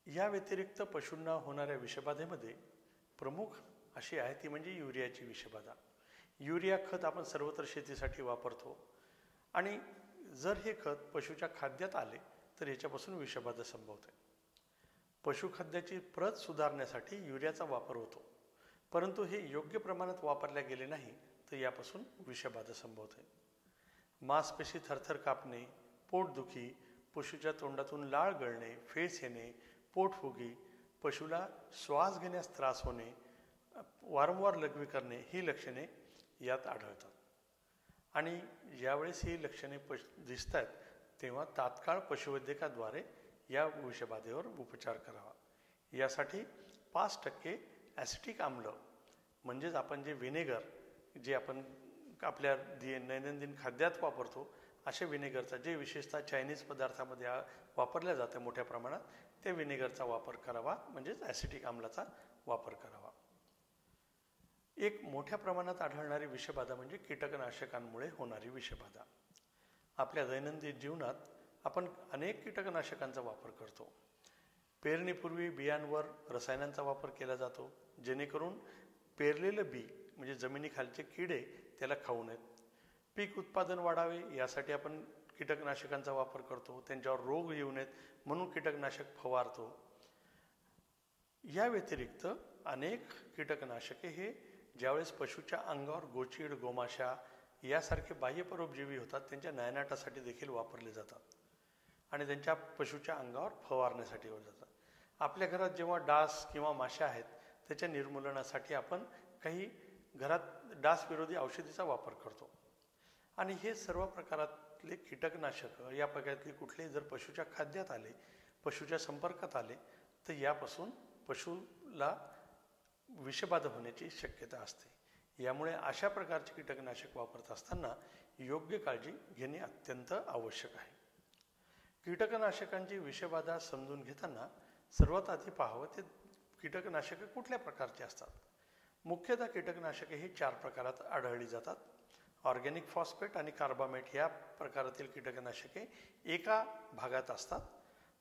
या व्यतिरिक्त पशूंना होणाऱ्या विषबाधेमध्ये प्रमुख अशी आहे ती म्हणजे युरियाची विषबाधा. युरिया खत आपण सर्वत्र शेतीसाठी वापरतो आणि जर हे खत पशूच्या खाद्यात आले तर याच्यापासून विषबाधा संभवते. पशुखाद्याची प्रत सुधारण्यासाठी युरियाचा वापर होतो, परंतु हे योग्य प्रमाणात वापरले गेले नाही तर यापासून विषबाधा संभवते. मांसपेशी थरथर कापणे, पोटदुखी, पशूच्या तोंडातून लाळ गळणे, फेस येणे, पोटफुगी, पशुला श्वास घेण्यास त्रास होणे, वारंवार लघवी करणे ही लक्षणे यात आढळतात. आणि ज्यावेळेस ही लक्षणे दिसत आहेत तेव्हा तात्काळ पशुवैद्यकाद्वारे या विषबाधेवर उपचार करावा. यासाठी 5% ॲसिटिक आम्ल म्हणजेच आपण जे व्हिनेगर जे आपण आपल्या दैनंदिन खाद्यात वापरतो अशा व्हिनेगरचा, जे विशेषतः चायनीज पदार्थामध्ये वापरल्या जाते मोठ्या प्रमाणात, त्या व्हिनेगरचा वापर करावा, म्हणजेच ॲसिटिक आम्लाचा वापर करावा. एक मोठ्या प्रमाणात आढळणारी विषबाधा म्हणजे कीटकनाशकांमुळे होणारी विषबाधा. आपल्या दैनंदिन जीवनात आपण अनेक कीटकनाशकांचा वापर करतो. पेरणीपूर्वी बियांवर रसायनांचा वापर केला जातो, जेणेकरून पेरलेलं बी म्हणजे जमिनीखालचे किडे त्याला खाऊ नयेत. पीक उत्पादन वाढावे यासाठी आपण कीटकनाशकांचा वापर करतो, त्यांच्यावर रोग येऊ नयेत म्हणून कीटकनाशक फवारतो. या व्यतिरिक्त अनेक कीटकनाशके हे ज्यावेळेस पशूच्या अंगावर गोचीड, गोमाशा यासारखे बाह्य परोपजीवी होतात त्यांच्या नायनाटासाठी देखील वापरले जातात आणि त्यांच्या पशूच्या अंगावर फवारण्यासाठी जातात. आपल्या घरात जेव्हा डास किंवा माशा आहेत त्याच्या निर्मूलनासाठी आपण काही घरात डास विरोधी औषधीचा वापर करतो. आणि हे सर्व प्रकारातले कीटकनाशक या प्रकारातले कुठलेही जर पशूच्या खाद्यात आले, पशूच्या संपर्कात आले तर यापासून पशूला विषबाधा होण्याची शक्यता असते. यामुळे अशा प्रकारचे कीटकनाशक वापरत असताना योग्य काळजी घेणे अत्यंत आवश्यक आहे. कीटकनाशकांची विषबाधा समजून घेताना सर्वात आधी पाहावं ते कीटकनाशके कुठल्या प्रकारचे असतात. मुख्यतः कीटकनाशके ही 4 प्रकारात आढळली जातात. ऑर्गॅनिक फॉस्फेट आणि कार्बामेट या प्रकारातील कीटकनाशके एका भागात असतात,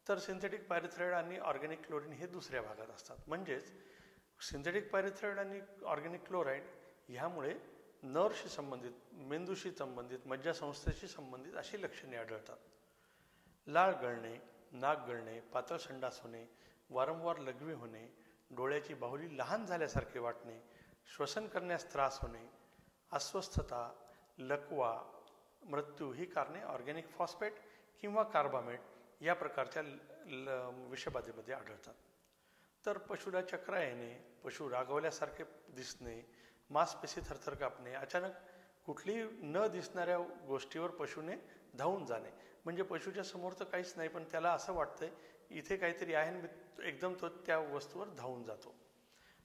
तर सिंथेटिक पायरेथ्राइड आणि ऑर्गॅनिक क्लोरीन हे दुसऱ्या भागात असतात. म्हणजेच सिंथेटिक पायरेथ्राइड आणि ऑर्गॅनिक क्लोराईड ह्यामुळे नर्वशी संबंधित, मेंदूशी संबंधित, मज्जासंस्थेशी संबंधित अशी लक्षणे आढळतात. लाळ गळणे, नाक गळणे, पातळ संडास होणे, वारंवार लघवी होणे, डोळ्याची बाहुली लहान झाल्यासारखे वाटणे, श्वसन करण्यास त्रास होणे, अस्वस्थता, लकवा, मृत्यू ही कारणे ऑर्गॅनिक फॉस्फेट किंवा कार्बामेट या प्रकारच्या विषबाधेमध्ये आढळतात. तर पशुला चक्रा येणे, पशु रागवल्यासारखे दिसणे, मांसपेशी थरथर कापणे, अचानक कुठलीही न दिसणाऱ्या गोष्टीवर पशुने धावून जाणे, म्हणजे पशुच्या समोर तर काहीच नाही पण त्याला असं वाटतंय इथे काहीतरी आहे आणि एकदम तो त्या वस्तूवर धावून जातो.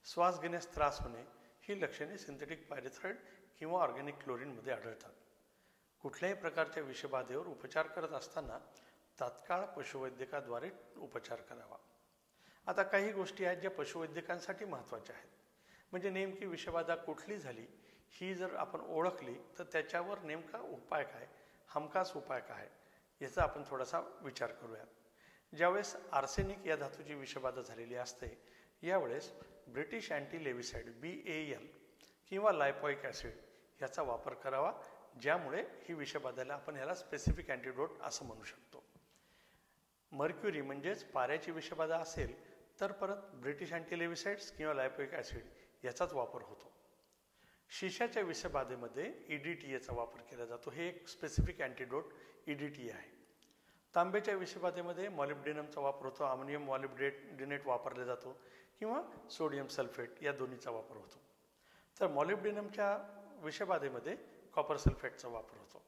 श्वास घेण्यास त्रास होणे ही लक्षणे सिंथेटिक पायरेथ्राइड किंवा ऑर्गॅनिक क्लोरीनमध्ये आढळतात. कुठल्याही प्रकारच्या विषबाधेवर उपचार करत असताना तात्काळ पशुवैद्यकाद्वारे उपचार करावा. आता काही गोष्टी आहेत ज्या पशुवैद्यकांसाठी महत्त्वाच्या आहेत. म्हणजे नेमकी विषबाधा कुठली झाली ही जर आपण ओळखली तर त्याच्यावर नेमका उपाय काय, हमखास उपाय काय याचा आपण थोडासा विचार करूयात. ज्यावेळेस आर्सेनिक या धातूची विषबाधा झालेली असते यावेळेस ब्रिटिश अँटीलेव्हिसाइड BAL किंवा लायपॉइक ॲसिड ह्याचा वापर करावा, ज्यामुळे ही विषबाधेला आपण ह्याला स्पेसिफिक अँटीडोट असं म्हणू शकतो. मर्क्युरी म्हणजेच पाऱ्याची विषबाधा असेल तर परत ब्रिटिश अँटीलेव्हिसाइड्स किंवा लायपॉइक ॲसिड याचाच वापर होतो. शिशाच्या विषबाधेमध्ये EDTA वापर केला जातो. हे एक स्पेसिफिक अँटीडोट EDTA आहे. तांब्याच्या विषबाधेमध्ये मॉलिब्डेनमचा वापर होतो, अमोनियम मॉलिब्डेनेट वापरला जातो किंवा सोडियम सल्फेट या दोन्हीचा वापर होतो. तर मॉलिब्डेनमच्या विषबाधेमध्ये कॉपर सल्फेटचा वापर होतो.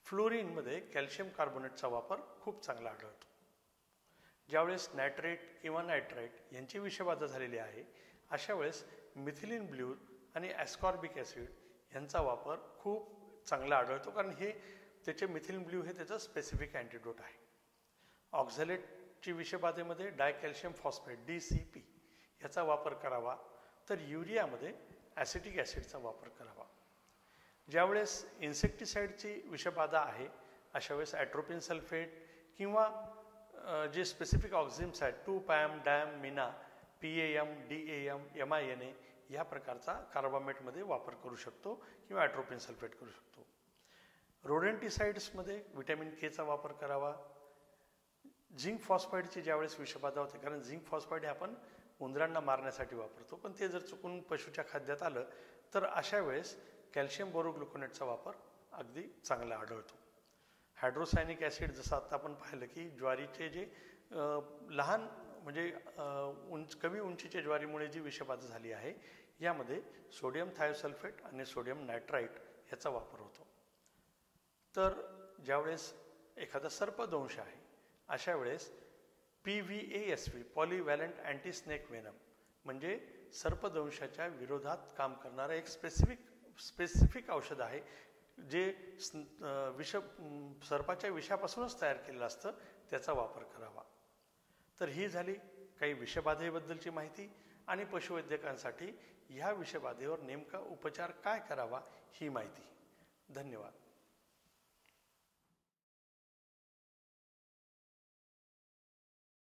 फ्लोरीनमध्ये कॅल्शियम कार्बोनेटचा वापर खूप चांगला आढळतो. ज्यावेळेस नायट्रेट किंवा नायट्राईट यांची विषबाधा झालेली आहे अशा वेळेस मिथिलीन ब्ल्यू आणि ॲस्कॉर्बिक ॲसिड यांचा वापर खूप चांगला आढळतो, कारण हे त्याचे मिथिलीन ब्ल्यू हे त्याचं स्पेसिफिक अँटीडोट आहे. ऑक्झॅलेटची विषबाधेमध्ये डायकॅल्शियम फॉस्फेट DCP याचा वापर करावा. तर युरियामध्ये ॲसिटिक ॲसिडचा वापर करावा. ज्यावेळेस इन्सेक्टिसाइडची विषबाधा आहे अशा वेळेस ॲट्रोपिन सल्फेट किंवा जे स्पेसिफिक ऑक्झिम्स आहेत 2-पॅम, डॅम, मिना, PAM, DAM, MINA या प्रकारचा कार्बामेटमध्ये वापर करू शकतो किंवा ॲट्रोपिन सल्फेट करू शकतो. रोडेंटिसाइड्समध्ये व्हिटॅमिन Kचा वापर करावा. झिंक फॉस्फाईडची ज्यावेळेस विषबाधा होते, कारण झिंक फॉस्फाईड हे आपण उंदरांना मारण्यासाठी वापरतो, पण ते जर चुकून पशुच्या खाद्यात आलं तर अशा वेळेस कॅल्शियम बोरोग्लुकोनेटचा वापर अगदी चांगला आढळतो. हायड्रोसायनिक ॲसिड, जसं आता आपण पाहिलं की ज्वारीचे जे लहान म्हणजे कमी उंचीच्या ज्वारीमुळे जी विषबाधा झाली आहे, यामध्ये सोडियम थायोसल्फेट आणि सोडियम नायट्राईट ह्याचा वापर होतो. तर ज्यावेळेस एखादा सर्पदंश आहे अशा वेळेस PVASV पॉलीव्हॅलंट अँटीस्नेक वेनम म्हणजे सर्पदंशाच्या विरोधात काम करणारं एक स्पेसिफिक औषध आहे, जे सर्पाच्या विषापासूनच तयार केलेलं असतं, त्याचा वापर करावा. तर ही झाली काही विषबाधेबद्दलची माहिती आणि पशुवैद्यकांसाठी ह्या विषबाधेवर नेमका उपचार काय करावा ही माहिती. धन्यवाद.